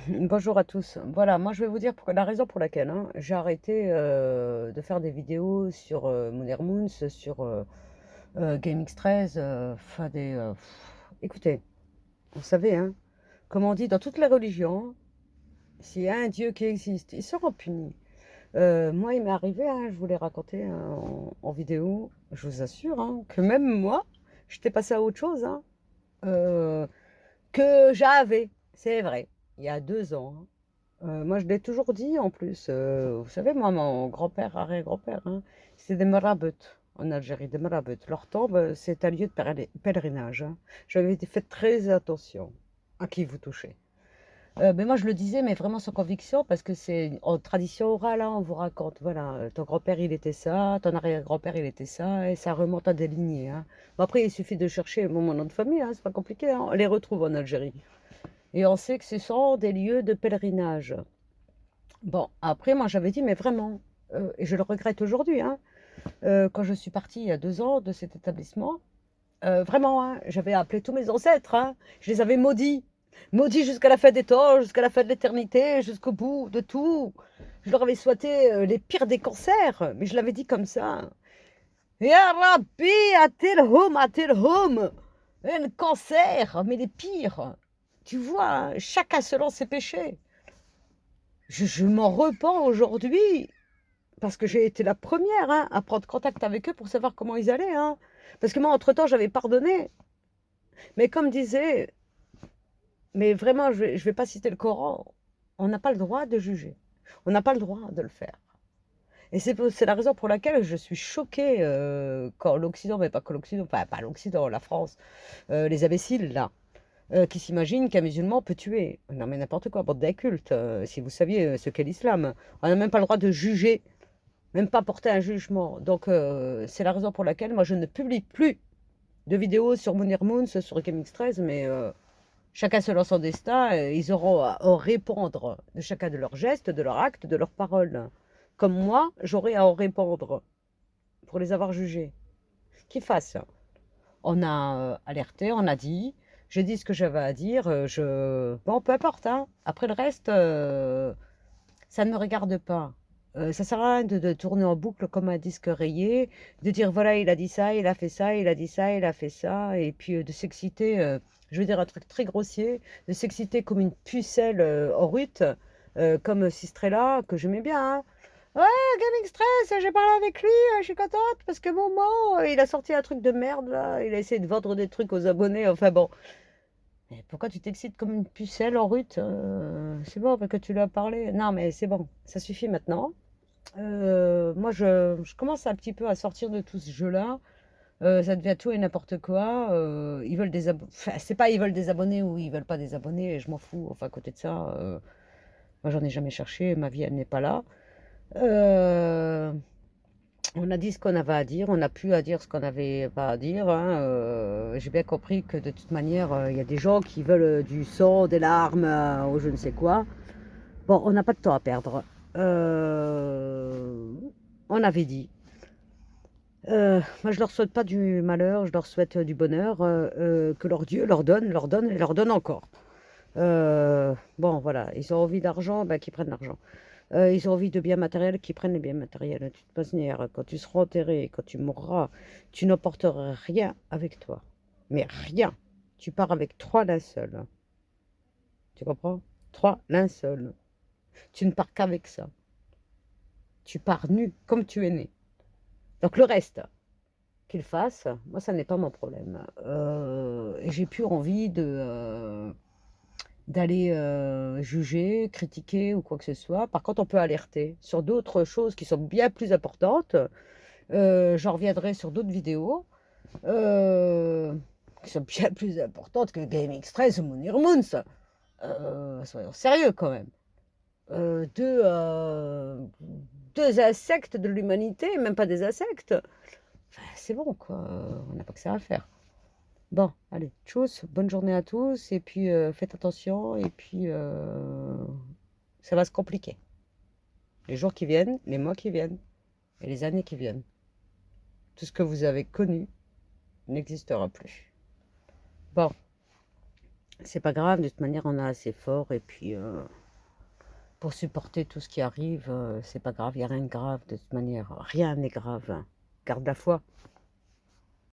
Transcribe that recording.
Bonjour à tous. Voilà, moi je vais vous dire la raison pour laquelle j'ai arrêté de faire des vidéos sur Moonlight Moons, sur GameX13, enfin écoutez, vous savez, comme on dit dans toutes les religions, s'il y a un Dieu qui existe, il sera puni. Moi, il m'est arrivé, je vous l'ai raconté en vidéo, je vous assure, que même moi, j'étais passé à autre chose, euh, que j'avais, c'est vrai, il y a 2 ans. Moi, je l'ai toujours dit en plus. Vous savez, moi, mon grand-père, arrière-grand-père, c'était des marabouts en Algérie, des marabouts. Leur tombe, c'est un lieu de pèlerinage. J'avais fait très attention à qui vous touchez. Mais moi, je le disais, mais vraiment sans conviction, parce que c'est en tradition orale, on vous raconte, voilà, ton grand-père, il était ça, ton arrière-grand-père, il était ça, et ça remonte à des lignées. Bon, après, il suffit de chercher mon nom de famille, c'est pas compliqué, on les retrouve en Algérie. Et on sait que ce sont des lieux de pèlerinage. Bon, après, moi, j'avais dit, mais vraiment, et je le regrette aujourd'hui, quand je suis partie il y a 2 ans de cet établissement, vraiment, j'avais appelé tous mes ancêtres, je les avais maudits, maudits jusqu'à la fin des temps, jusqu'à la fin de l'éternité, jusqu'au bout de tout. Je leur avais souhaité les pires des cancers, mais je l'avais dit comme ça. Ya Rabbi, atilhum, un cancer, mais les pires. Tu vois, chacun selon ses péchés. Je m'en repens aujourd'hui. Parce que j'ai été la première à prendre contact avec eux pour savoir comment ils allaient. Parce que moi, entre-temps, j'avais pardonné. Mais comme disait, mais vraiment, je vais pas citer le Coran, on n'a pas le droit de juger. On n'a pas le droit de le faire. Et c'est la raison pour laquelle je suis choquée quand l'Occident, mais pas que l'Occident, pas l'Occident, la France, les imbéciles, là, qui s'imaginent qu'un musulman peut tuer. Non, mais n'importe quoi, bande d'incultes. Si vous saviez ce qu'est l'islam, on n'a même pas le droit de juger, même pas porter un jugement. Donc, c'est la raison pour laquelle moi je ne publie plus de vidéos sur Mounir Moons, sur GameX13, mais chacun selon son destin, ils auront à en répondre de chacun de leurs gestes, de leurs actes, de leurs paroles. Comme moi, j'aurai à en répondre pour les avoir jugés. Qu'ils fassent. On a alerté, on a dit, j'ai dit ce que j'avais à dire, bon, peu importe, Après le reste, ça ne me regarde pas. Ça sert à rien de tourner en boucle comme un disque rayé, de dire voilà, il a dit ça, il a fait ça, il a dit ça, il a fait ça, et puis de s'exciter, je veux dire un truc très grossier, de s'exciter comme une pucelle en rut, comme Sistrella, que j'aimais bien. Ouais, Gaming Stress, j'ai parlé avec lui, je suis contente parce que Momo, il a sorti un truc de merde là, il a essayé de vendre des trucs aux abonnés, enfin bon. Mais pourquoi tu t'excites comme une pucelle en rut? C'est bon, parce que tu lui as parlé. Non, mais c'est bon, ça suffit maintenant. Moi, je commence un petit peu à sortir de tout ce jeu-là. Ça devient tout et n'importe quoi. Ils veulent des abonnés. Enfin, c'est pas ils veulent des abonnés ou ils veulent pas des abonnés, je m'en fous. Enfin, à côté de ça, moi, j'en ai jamais cherché. Ma vie, elle n'est pas là. Euh, on a dit ce qu'on avait à dire. On n'a plus à dire ce qu'on avait pas à dire. J'ai bien compris que de toute manière, il y a des gens qui veulent du sang, des larmes, ou je ne sais quoi. Bon, on n'a pas de temps à perdre. Euh, on avait dit. Moi, je leur souhaite pas du malheur, je leur souhaite du bonheur, que leur Dieu leur donne et leur donne encore. Bon, voilà, ils ont envie d'argent, ben, qu'ils prennent l'argent. Ils ont envie de biens matériels, qu'ils prennent les biens matériels. De toute manière, quand tu seras enterré, quand tu mourras, tu n'emporteras rien avec toi. Mais rien. Tu pars avec 3 linceuls. Tu comprends? 3 linceuls. Tu ne pars qu'avec ça. Tu pars nu, comme tu es né. Donc le reste, qu'ils fassent, moi, ça n'est pas mon problème. Et j'ai plus envie d'aller juger, critiquer ou quoi que ce soit. Par contre, on peut alerter sur d'autres choses qui sont bien plus importantes. J'en reviendrai sur d'autres vidéos euh, qui sont bien plus importantes que Game Express ou Moonir Moons. Soyons sérieux quand même. Deux, deux insectes de l'humanité, même pas des insectes. Enfin, c'est bon, quoi. On n'a pas que ça à faire. Bon, allez, tchuss, bonne journée à tous, et puis faites attention, et puis ça va se compliquer. Les jours qui viennent, les mois qui viennent, et les années qui viennent. Tout ce que vous avez connu n'existera plus. Bon, C'est pas grave, de toute manière, on est assez fort. Et puis, pour supporter tout ce qui arrive, c'est pas grave, il n'y a rien de grave, de toute manière. Rien n'est grave. Garde la foi.